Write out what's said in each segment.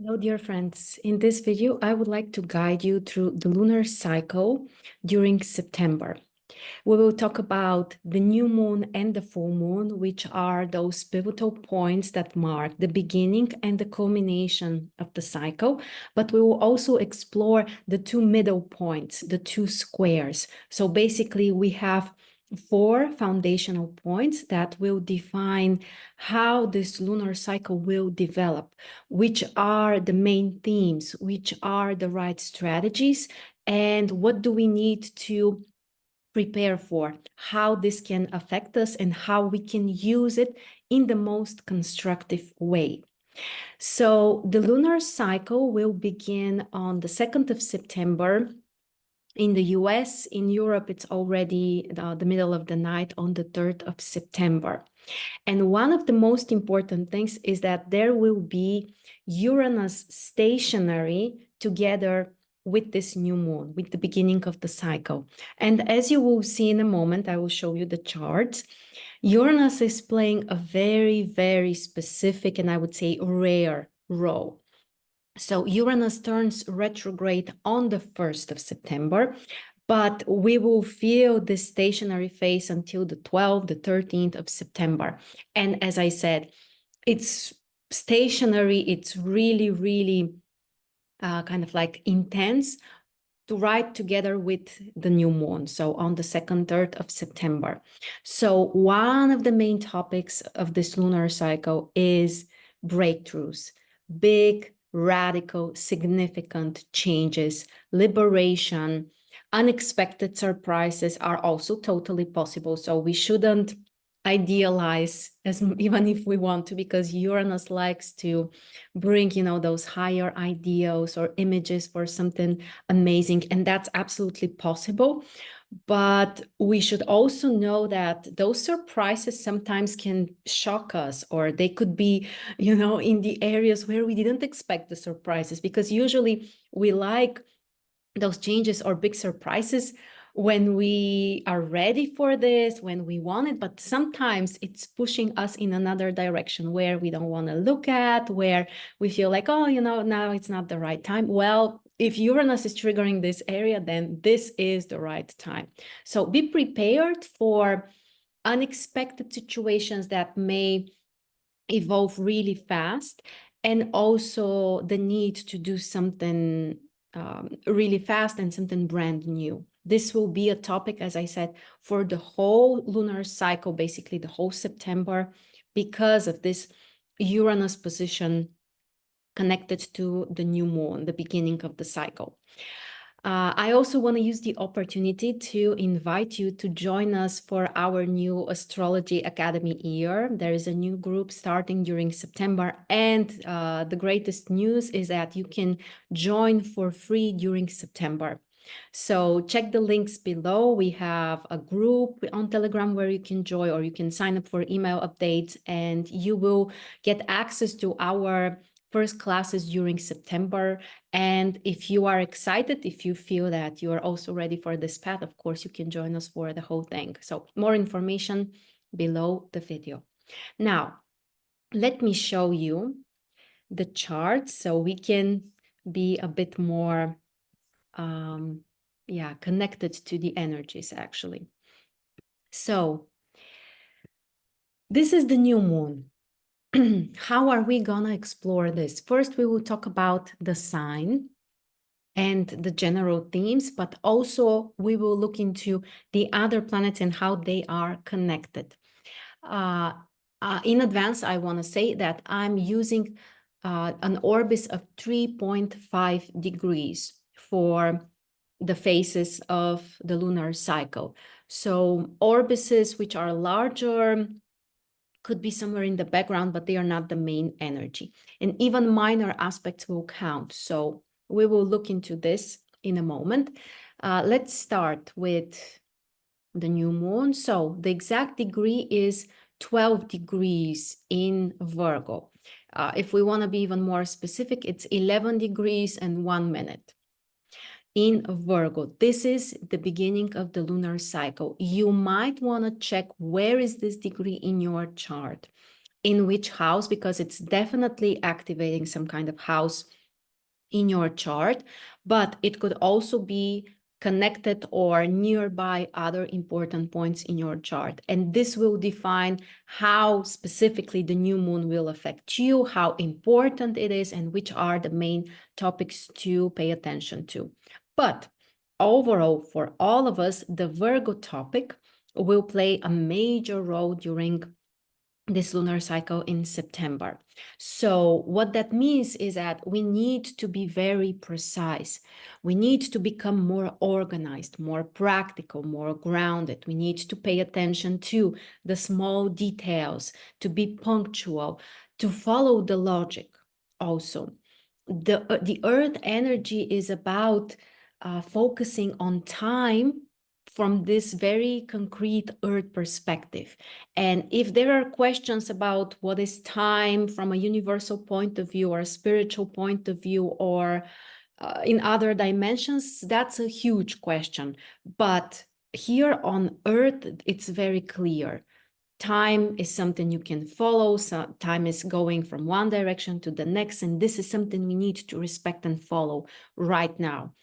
Hello, dear friends. In this video, I would like to guide you through the lunar cycle during September. We will talk about the new moon and the full moon, which are those pivotal points that mark the beginning and the culmination of the cycle. But we will also explore the two middle points, the two squares. So basically, we have four foundational points that will define how this lunar cycle will develop, which are the main themes, which are the right strategies, and what do we need to prepare for, how this can affect us and how we can use it in the most constructive way. So the lunar cycle will begin on the 2nd of September in the US. In Europe, it's already the middle of the night on the 3rd of September. And one of the most important things is that there will be Uranus stationary together with this new moon, with the beginning of the cycle. And as you will see in a moment, I will show you the charts. Uranus is playing a very, very specific and I would say rare role. So Uranus turns retrograde on the 1st of September, but we will feel this stationary phase until the 12th, the 13th of September. And as I said, it's stationary, it's really, really kind of like intense to ride together with the new moon, so on the 2nd, 3rd of September. So one of the main topics of this lunar cycle is breakthroughs, big, radical, significant changes, liberation, unexpected surprises are also totally possible. So we shouldn't idealize even if we want to, because Uranus likes to bring, those higher ideals or images for something amazing, and that's absolutely possible. But we should also know that those surprises sometimes can shock us, or they could be, in the areas where we didn't expect the surprises, because usually we like those changes or big surprises when we are ready for this, when we want it, but sometimes it's pushing us in another direction where we don't want to look at, where we feel like, oh, now it's not the right time. Well, if Uranus is triggering this area, then this is the right time. So be prepared for unexpected situations that may evolve really fast, and also the need to do something really fast and something brand new. This will be a topic, as I said, for the whole lunar cycle, basically the whole September, because of this Uranus position connected to the new moon, the beginning of the cycle. I also want to use the opportunity to invite you to join us for our new Astrology Academy year. There is a new group starting during September, and the greatest news is that you can join for free during September. So check the links below. We have a group on Telegram where you can join, or you can sign up for email updates, and you will get access to our first classes during September. And if you are excited, if you feel that you are also ready for this path, of course, you can join us for the whole thing. So more information below the video. Now, let me show you the charts so we can be a bit more connected to the energies, actually. So this is the new moon. How are we gonna explore this? First, we will talk about the sign and the general themes, but also we will look into the other planets and how they are connected. In advance, I want to say that I'm using an orbis of 3.5 degrees for the phases of the lunar cycle. So orbises which are larger could be somewhere in the background, but they are not the main energy. And even minor aspects will count. So we will look into this in a moment. Let's start with the new moon. So the exact degree is 12 degrees in Virgo. If we want to be even more specific, it's 11 degrees and 1 minute in Virgo. This is the beginning of the lunar cycle. You might want to check where is this degree in your chart. in which house, because it's definitely activating some kind of house in your chart, but it could also be connected or nearby other important points in your chart. And this will define how specifically the new moon will affect you, how important it is, and which are the main topics to pay attention to. But overall, for all of us, the Virgo topic will play a major role during this lunar cycle in September. So what that means is that we need to be very precise. We need to become more organized, more practical, more grounded. We need to pay attention to the small details, to be punctual, to follow the logic also. The earth energy is about focusing on time from this very concrete earth perspective. And if there are questions about what is time from a universal point of view or a spiritual point of view, or in other dimensions, that's a huge question. But here on earth, it's very clear. Time is something you can follow. So time is going from one direction to the next. And this is something we need to respect and follow right now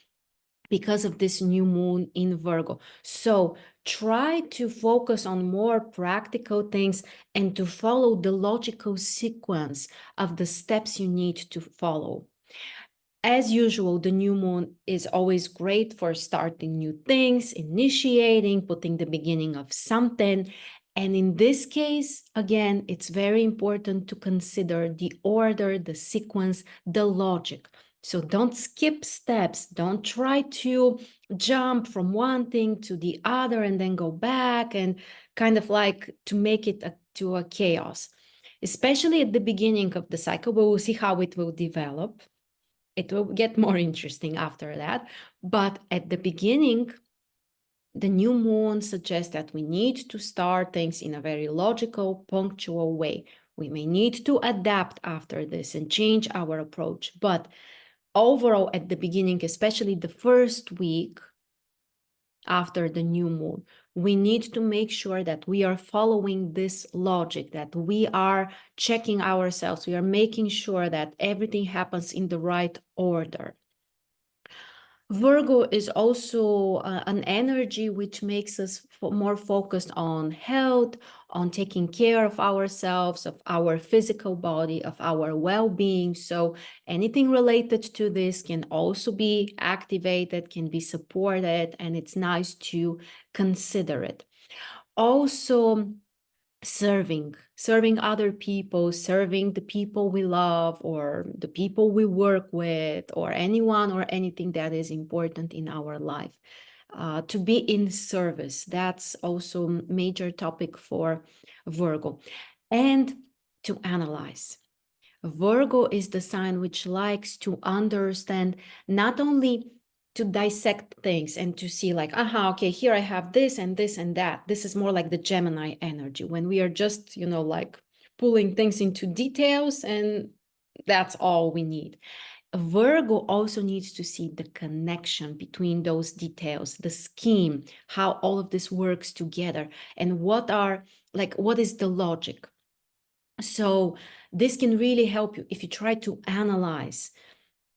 because of this new moon in Virgo. So try to focus on more practical things and to follow the logical sequence of the steps you need to follow. As usual, the new moon is always great for starting new things, initiating, putting the beginning of something. And in this case, again, it's very important to consider the order, the sequence, the logic. So don't skip steps. Don't try to jump from one thing to the other and then go back and kind of like to make it to a chaos. Especially at the beginning of the cycle, but we'll see how it will develop. It will get more interesting after that. But at the beginning, the new moon suggests that we need to start things in a very logical, punctual way. We may need to adapt after this and change our approach. But overall, at the beginning, especially the first week after the new moon, we need to make sure that we are following this logic, that we are checking ourselves, we are making sure that everything happens in the right order. Virgo is also an energy which makes us more focused on health, on taking care of ourselves, of our physical body, of our well-being. So anything related to this can also be activated, can be supported, and it's nice to consider it. Also, serving other people, serving the people we love or the people we work with, or anyone or anything that is important in our life. To be in service, that's also a major topic for Virgo. And to analyze. Virgo is the sign which likes to understand, not only to dissect things and to see like, okay, here I have this and this and that. This is more like the Gemini energy, when we are just, like pulling things into details, and that's all we need. Virgo also needs to see the connection between those details, the scheme, how all of this works together, and what is the logic. So this can really help you if you try to analyze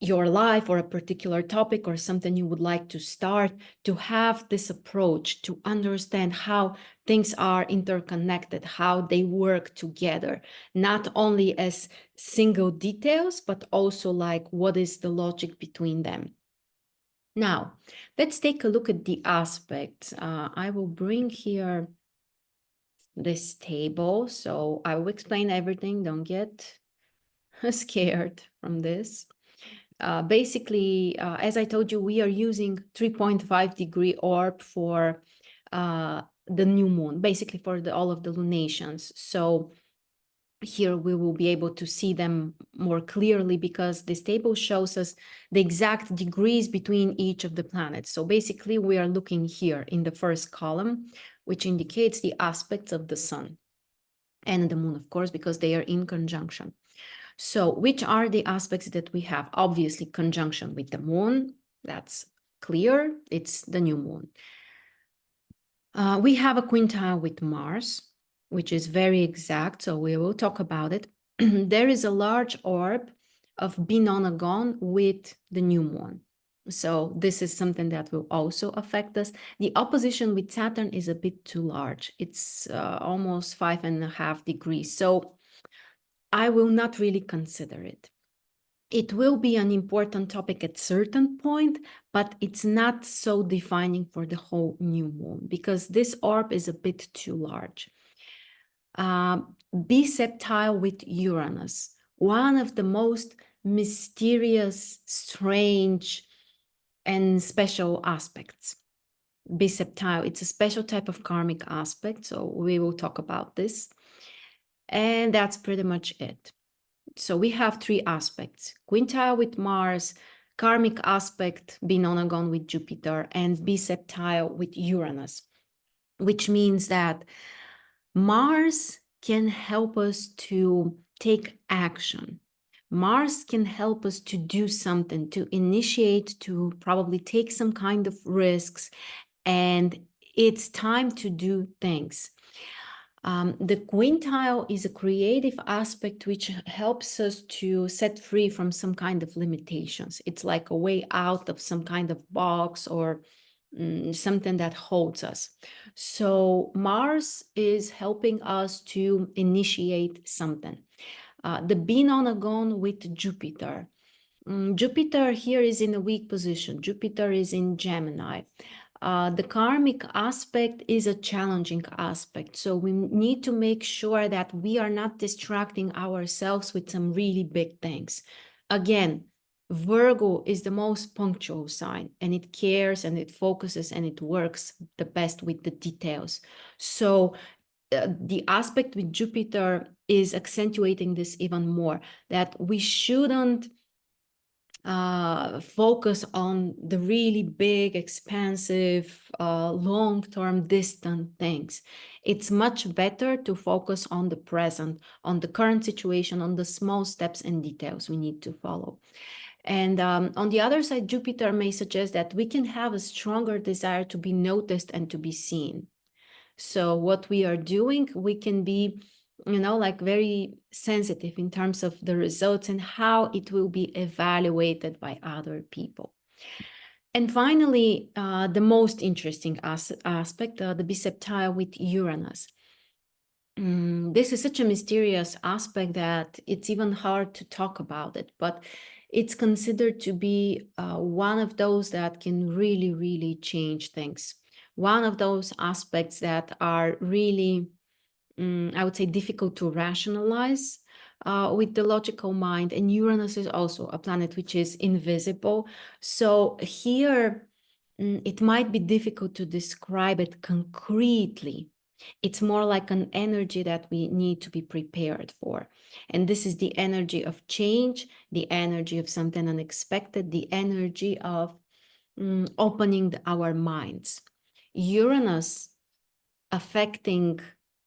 your life or a particular topic or something you would like to start, to have this approach to understand how things are interconnected, how they work together, not only as single details, but also like what is the logic between them. Now, let's take a look at the aspects. I will bring here this table, so I will explain everything. Don't get scared from this. Basically, as I told you, we are using 3.5-degree orb for the new moon, basically for all of the lunations. So here we will be able to see them more clearly because this table shows us the exact degrees between each of the planets. So basically we are looking here in the first column, which indicates the aspects of the sun and the moon, of course, because they are in conjunction. So which are the aspects that we have? Obviously, conjunction with the moon, that's clear, it's the new moon. We have a quintile with Mars, which is very exact, so we will talk about it. There is a large orb of Binonagon with the new moon. So this is something that will also affect us. The opposition with Saturn is a bit too large. It's almost 5.5 degrees. So I will not really consider it. It will be an important topic at certain point, but it's not so defining for the whole new moon because this orb is a bit too large. Bisextile with Uranus, one of the most mysterious, strange, and special aspects. Bisextile, it's a special type of karmic aspect, so we will talk about this. And that's pretty much it. So we have three aspects: quintile with Mars, karmic aspect, Binonagon with Jupiter, and bisextile with Uranus, which means that Mars can help us to take action. Mars can help us to do something, to initiate, to probably take some kind of risks, and it's time to do things. The quintile is a creative aspect which helps us to set free from some kind of limitations. It's like a way out of some kind of box or something that holds us. So Mars is helping us to initiate something. The Binonagon with Jupiter. Jupiter here is in a weak position. Jupiter is in Gemini. The karmic aspect is a challenging aspect. So we need to make sure that we are not distracting ourselves with some really big things. Again, Virgo is the most punctual sign, and it cares and it focuses and it works the best with the details. So the aspect with Jupiter is accentuating this even more, that we shouldn't focus on the really big, expensive, long-term, distant things. It's much better to focus on the present, on the current situation, on the small steps and details we need to follow. And on the other side, Jupiter may suggest that we can have a stronger desire to be noticed and to be seen. So what we are doing, we can be, like very sensitive in terms of the results and how it will be evaluated by other people. And finally, the most interesting aspect, the bisextile with Uranus. This is such a mysterious aspect that it's even hard to talk about it, but it's considered to be one of those that can really, really change things. One of those aspects that are really, I would say, difficult to rationalize with the logical mind. And Uranus is also a planet which is invisible. So here, it might be difficult to describe it concretely. It's more like an energy that we need to be prepared for. And this is the energy of change, the energy of something unexpected, the energy of opening our minds. Uranus affecting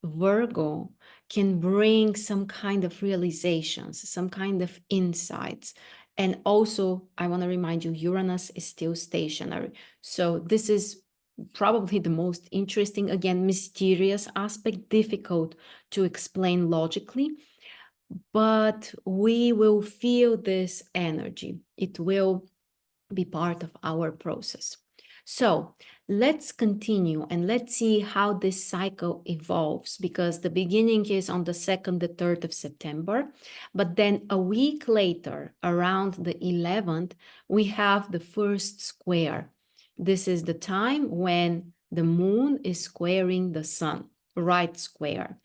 Virgo can bring some kind of realizations, some kind of insights. And also, I want to remind you, Uranus is still stationary. So this is probably the most interesting, again, mysterious aspect, difficult to explain logically, but we will feel this energy. It will be part of our process. So let's continue and let's see how this cycle evolves, because the beginning is on the 2nd, the 3rd of September, but then a week later, around the 11th, we have the first square. This is the time when the moon is squaring the sun, right square.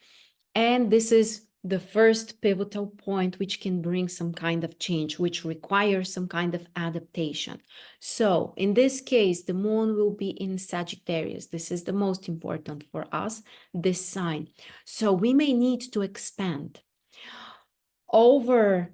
And this is the first pivotal point which can bring some kind of change, which requires some kind of adaptation. So in this case, the moon will be in Sagittarius. This is the most important for us, this sign. So we may need to expand over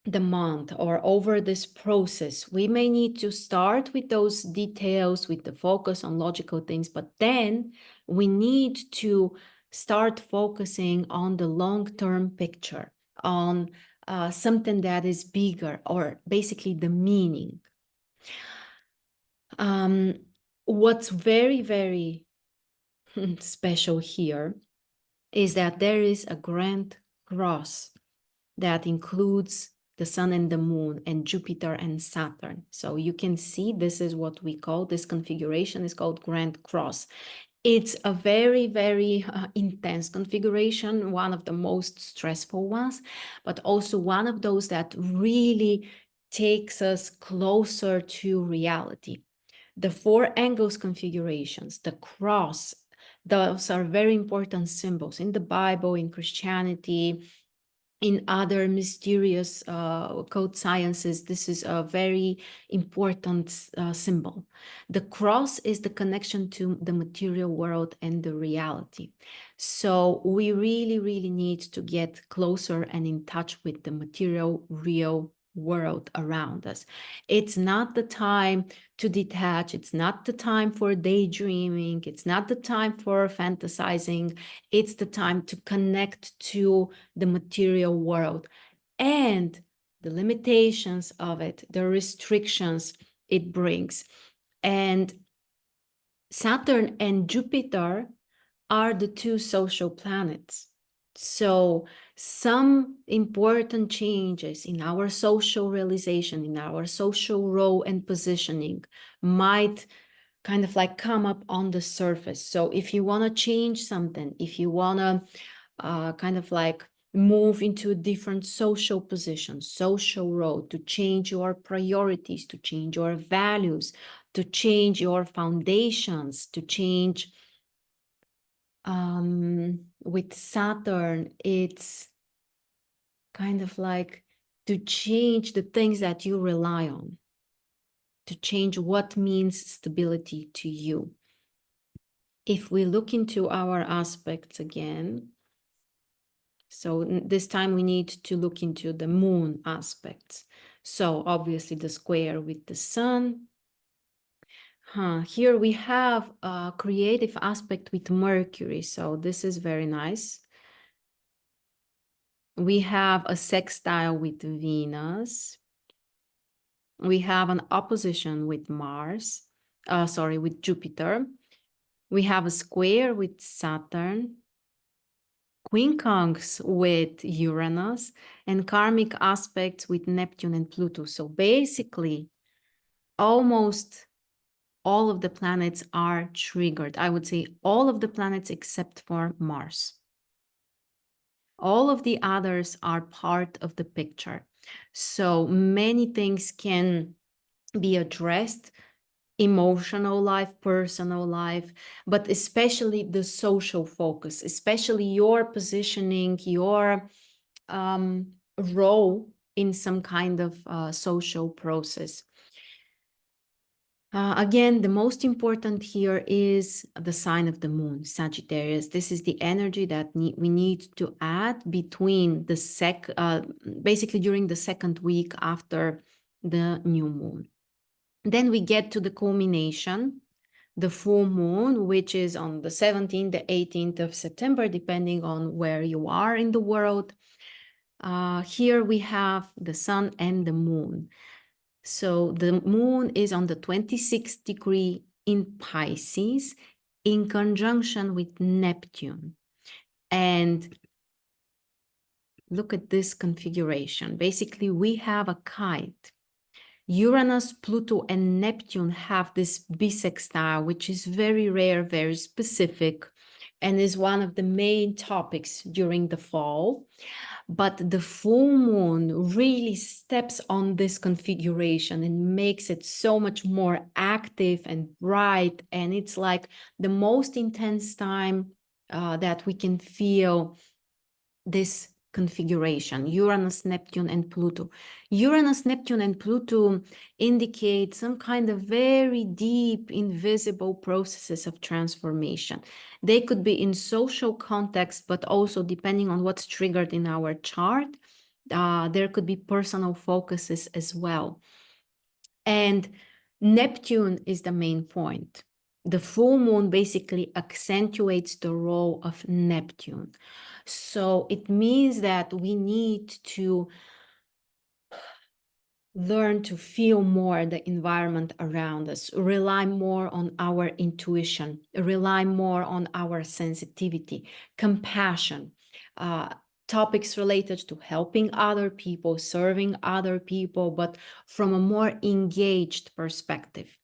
the month or over this process. We may need to start with those details, with the focus on logical things, but then we need to start focusing on the long-term picture, on something that is bigger, or basically the meaning. What's very, very special here is that there is a grand cross that includes the sun and the moon and Jupiter and Saturn. So you can see this is what we call, this configuration is called grand cross. It's a very, very intense configuration, one of the most stressful ones, but also one of those that really takes us closer to reality. The four angles configurations, the cross, those are very important symbols in the Bible, in Christianity, in other mysterious code sciences. This is a very important symbol. The cross is the connection to the material world and the reality. So we really, really need to get closer and in touch with the material, real world around us. It's not the time to detach. It's not the time for daydreaming. It's not the time for fantasizing. It's the time to connect to the material world and the limitations of it, the restrictions it brings. And Saturn and Jupiter are the two social planets. So some important changes in our social realization, in our social role and positioning might kind of like come up on the surface. So if you want to change something, if you want to kind of like move into a different social position, social role, to change your priorities, to change your values, to change your foundations, to change with Saturn, it's kind of like to change the things that you rely on, to change what means stability to you. If we look into our aspects again, so this time we need to look into the moon aspects. So obviously the square with the sun. Here we have a creative aspect with Mercury. So this is very nice. We have a sextile with Venus. We have an opposition with Mars, with Jupiter. We have a square with Saturn, quincunx with Uranus, and karmic aspects with Neptune and Pluto. So basically, almost all of the planets are triggered. I would say all of the planets except for Mars. All of the others are part of the picture. So many things can be addressed, emotional life, personal life, but especially the social focus, especially your positioning, your role in some kind of social process. Again, the most important here is the sign of the moon, Sagittarius. This is the energy that we need to add between the basically during the second week after the new moon. Then we get to the culmination, the full moon, which is on the 17th, the 18th of September, depending on where you are in the world. Here we have the sun and the moon. So the moon is on the 26th degree in Pisces in conjunction with Neptune. And look at this configuration. Basically, we have a kite. Uranus, Pluto, and Neptune have this bisextile, which is very rare, very specific, and is one of the main topics during the fall. But the full moon really steps on this configuration and makes it so much more active and bright. And it's like the most intense time that we can feel this configuration, Uranus, Neptune, and Pluto. Uranus, Neptune, and Pluto indicate some kind of very deep, invisible processes of transformation. They could be in social context, but also depending on what's triggered in our chart, there could be personal focuses as well. And Neptune is the main point. The full moon basically accentuates the role of Neptune. So it means that we need to learn to feel more the environment around us, rely more on our intuition, rely more on our sensitivity, compassion, uh, topics related to helping other people, serving other people, but from a more engaged perspective.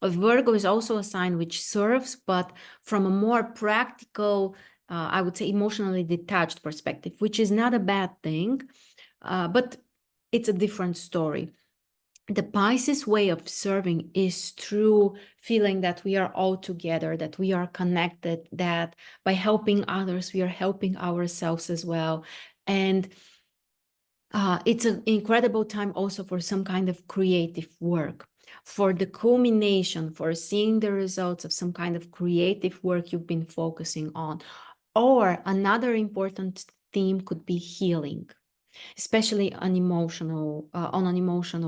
Virgo is also a sign which serves, but from a more practical, I would say emotionally detached perspective, which is not a bad thing, but it's a different story. The Pisces way of serving is through feeling that we are all together, that we are connected, that by helping others, we are helping ourselves as well. And it's an incredible time also for some kind of creative work, for the culmination, for seeing the results of some kind of creative work you've been focusing on. Or another important theme could be healing, especially on an emotional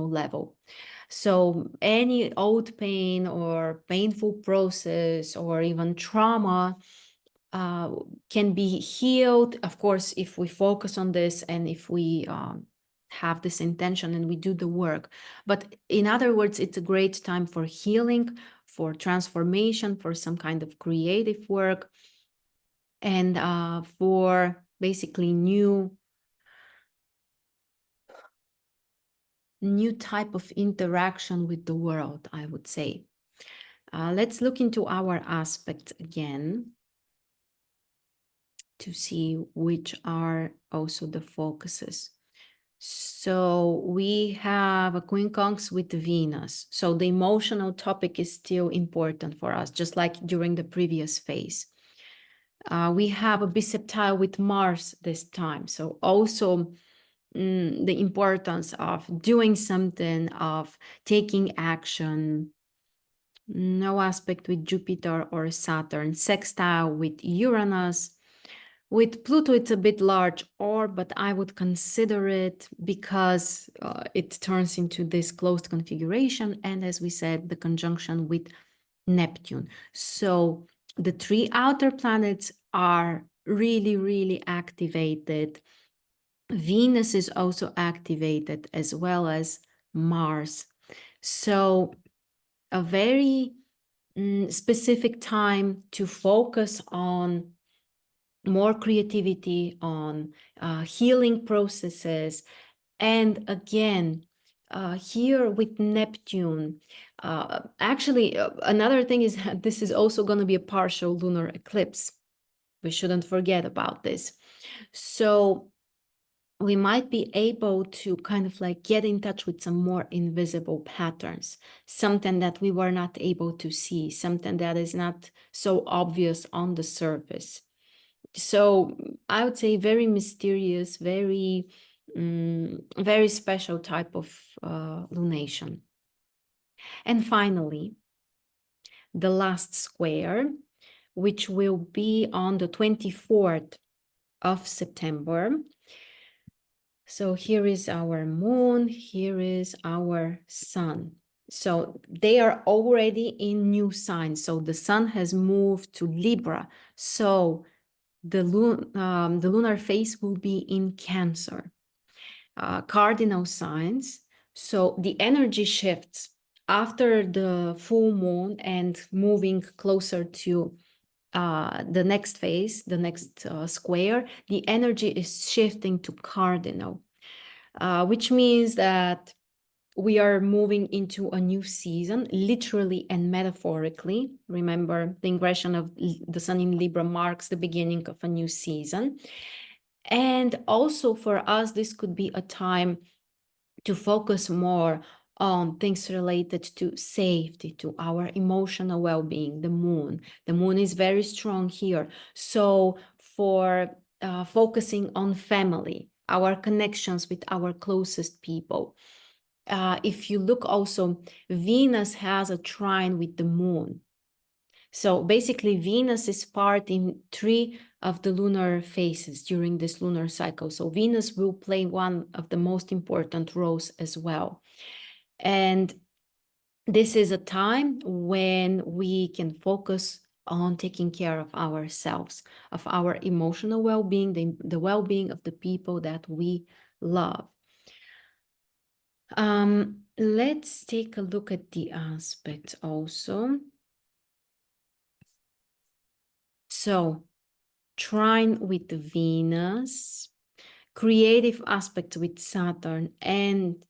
level. So any old pain or painful process or even trauma can be healed, of course, if we focus on this and if we have this intention and we do the work. But in other words, it's a great time for healing, for transformation, for some kind of creative work, and for basically new type of interaction with the world, I would say. Let's look into our aspects again to see which are also the focuses. So we have a quincunx with Venus. So the emotional topic is still important for us, just like during the previous phase. We have a bisextile with Mars this time. So also the importance of doing something, of taking action. No aspect with Jupiter or Saturn. Sextile with Uranus. With Pluto, it's a bit large orb, but I would consider it because it turns into this closed configuration. And as we said, the conjunction with Neptune. So the three outer planets are really, really activated. Venus is also activated, as well as Mars. So a very specific time to focus on more creativity, on healing processes. And again, here with Neptune, actually, another thing is that this is also going to be a partial lunar eclipse. We shouldn't forget about this. So we might be able to kind of like get in touch with some more invisible patterns, something that we were not able to see, something that is not so obvious on the surface. So I would say very mysterious, very, very special type of lunation. And finally, the last square, which will be on the 24th of September. So here is our moon, here is our sun. So they are already in new signs. So the sun has moved to Libra. So the lunar phase will be in Cancer, cardinal signs. So the energy shifts after the full moon and moving closer to the next phase, the next square, the energy is shifting to cardinal, which means that we are moving into a new season, literally and metaphorically. Remember, the ingression of the sun in Libra marks the beginning of a new season. And also for us, this could be a time to focus more on things related to safety, to our emotional well-being, the moon. The moon is very strong here. So for focusing on family, our connections with our closest people. If you look also, Venus has a trine with the moon. So basically, Venus is part in 3 of the lunar phases during this lunar cycle. So Venus will play one of the most important roles as well. And this is a time when we can focus on taking care of ourselves, of our emotional well-being, the well-being of the people that we love. Let's take a look at the aspects also. So, trine with Venus, creative aspect with Saturn and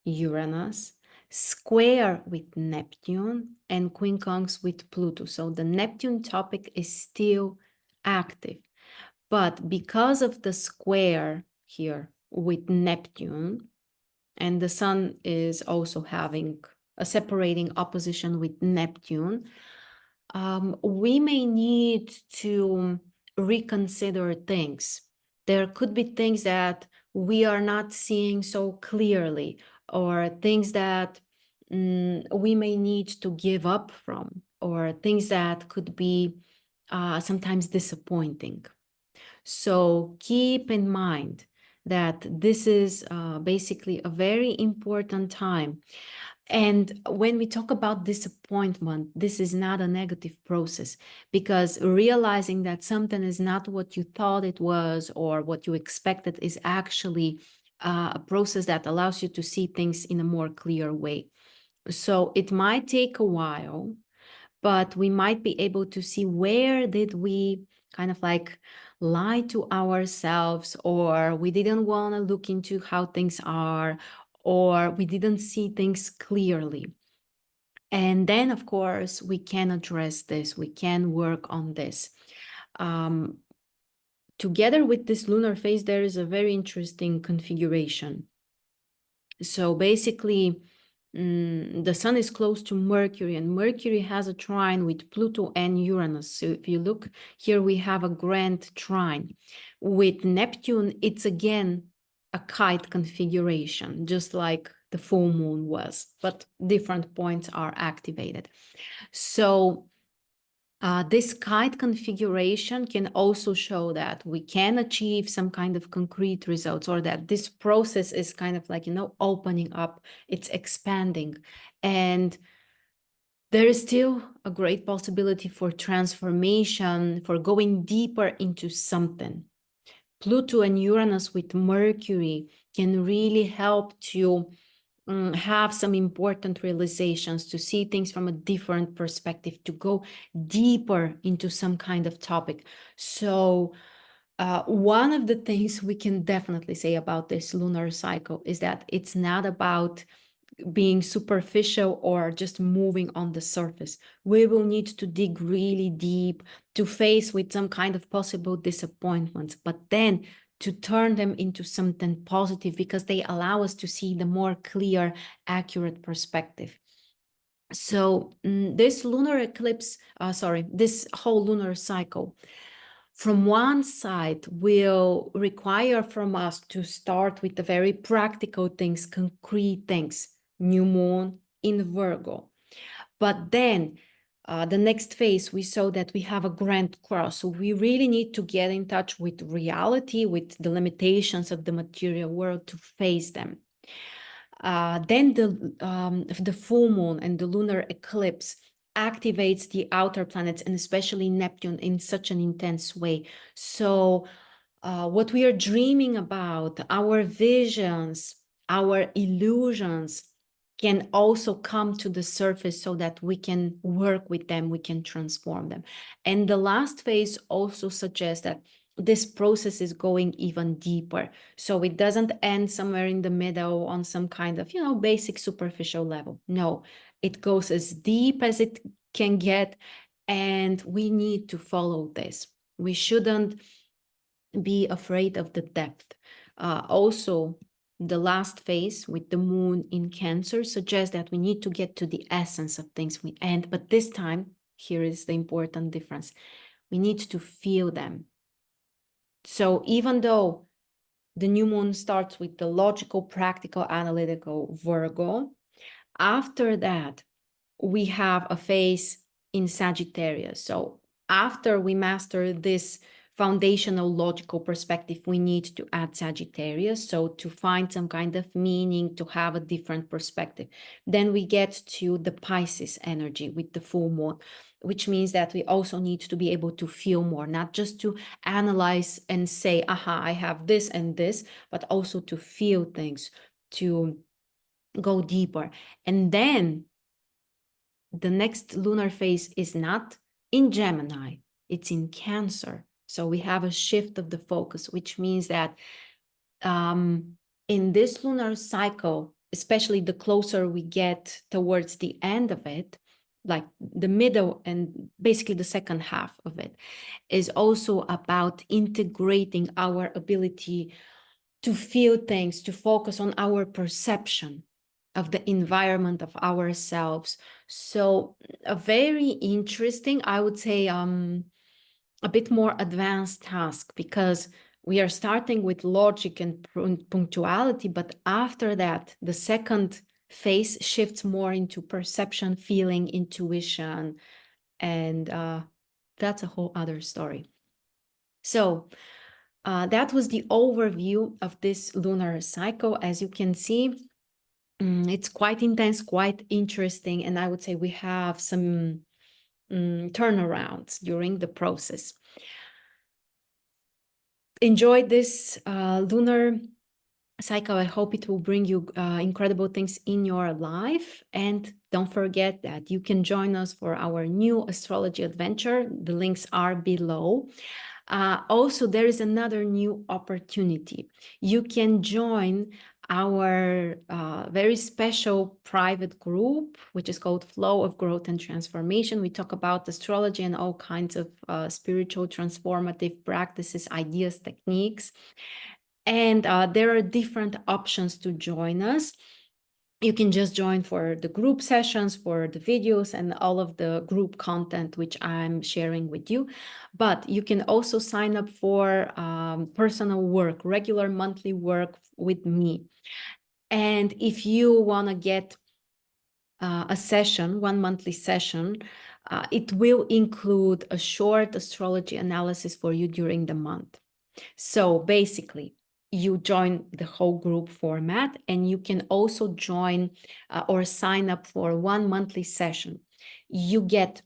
Uranus, square with Neptune, and quincunx with Pluto. So the Neptune topic is still active, but because of the square here with Neptune, and the Sun is also having a separating opposition with Neptune, we may need to reconsider things. There could be things that we are not seeing so clearly, or things that we may need to give up from, or things that could be sometimes disappointing. So keep in mind that this is basically a very important time. And when we talk about disappointment, this is not a negative process, because realizing that something is not what you thought it was or what you expected is actually a process that allows you to see things in a more clear way. So it might take a while, but we might be able to see where did we kind of like lie to ourselves, or we didn't want to look into how things are, or we didn't see things clearly. And then, of course, we can address this, we can work on this. Together with this lunar phase, there is a very interesting configuration. So basically, the Sun is close to Mercury, and Mercury has a trine with Pluto and Uranus. So if you look here, we have a grand trine. With Neptune, it's again a kite configuration, just like the full moon was, but different points are activated. So this kite configuration can also show that we can achieve some kind of concrete results, or that this process is kind of like, opening up, it's expanding. And there is still a great possibility for transformation, for going deeper into something. Pluto and Uranus with Mercury can really help to have some important realizations, to see things from a different perspective, to go deeper into some kind of topic. So one of the things we can definitely say about this lunar cycle is that it's not about being superficial or just moving on the surface. We will need to dig really deep, to face with some kind of possible disappointments, but then to turn them into something positive, because they allow us to see the more clear, accurate perspective. So this lunar eclipse, this whole lunar cycle, from one side, will require from us to start with the very practical things, concrete things, new moon in Virgo. But then the next phase, we saw that we have a grand cross. So we really need to get in touch with reality, with the limitations of the material world, to face them. Then the full moon and the lunar eclipse activates the outer planets, and especially Neptune, in such an intense way. So what we are dreaming about, our visions, our illusions, can also come to the surface so that we can work with them, we can transform them. And the last phase also suggests that this process is going even deeper. So it doesn't end somewhere in the middle on some kind of, basic superficial level. No, it goes as deep as it can get, and we need to follow this. We shouldn't be afraid of the depth. Also, the last phase with the moon in Cancer suggests that we need to get to the essence of things, but this time, here is the important difference. We need to feel them. So even though the new moon starts with the logical, practical, analytical Virgo, after that, we have a phase in Sagittarius. So after we master this foundational logical perspective, we need to add Sagittarius. So to find some kind of meaning, to have a different perspective. Then we get to the Pisces energy with the full moon, which means that we also need to be able to feel more, not just to analyze and say, aha, I have this and this, but also to feel things, to go deeper. And then the next lunar phase is not in Gemini, it's in Cancer. So we have a shift of the focus, which means that in this lunar cycle, especially the closer we get towards the end of it, like the middle and basically the second half of it, is also about integrating our ability to feel things, to focus on our perception of the environment of ourselves. So a very interesting, I would say, a bit more advanced task, because we are starting with logic and punctuality, but after that, the second phase shifts more into perception, feeling, intuition, and that's a whole other story. So that was the overview of this lunar cycle. As you can see, it's quite intense, quite interesting, and I would say we have some turnarounds during the process. Enjoy this lunar cycle. I hope it will bring you incredible things in your life. And don't forget that you can join us for our new astrology adventure. The links are below. Also, there is another new opportunity. You can join our very special private group, which is called Flow of Growth and Transformation. We talk about astrology and all kinds of spiritual transformative practices, ideas, techniques. And there are different options to join us. You can just join for the group sessions, for the videos, and all of the group content, which I'm sharing with you. But you can also sign up for personal work, regular monthly work with me. And if you want to get a session, one monthly session, it will include a short astrology analysis for you during the month. So basically, you join the whole group format, and you can also join or sign up for one monthly session. You get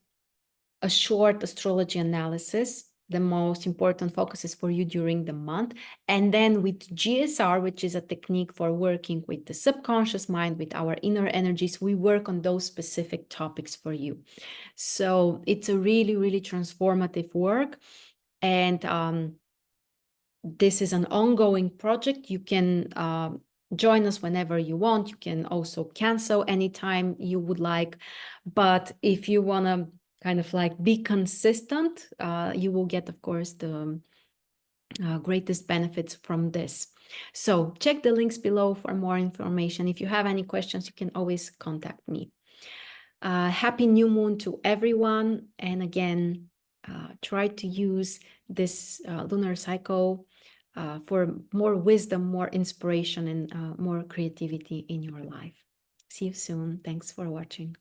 a short astrology analysis, the most important focuses for you during the month. And then with GSR, which is a technique for working with the subconscious mind, with our inner energies, we work on those specific topics for you. So it's a really, really transformative work. And this is an ongoing project. You can join us whenever you want. You can also cancel anytime you would like. But if you want to kind of like be consistent, you will get, of course, the greatest benefits from this. So check the links below for more information. If you have any questions, you can always contact me. Happy new moon to everyone. And again, try to use this lunar cycle for more wisdom, more inspiration, and more creativity in your life. See you soon. Thanks for watching.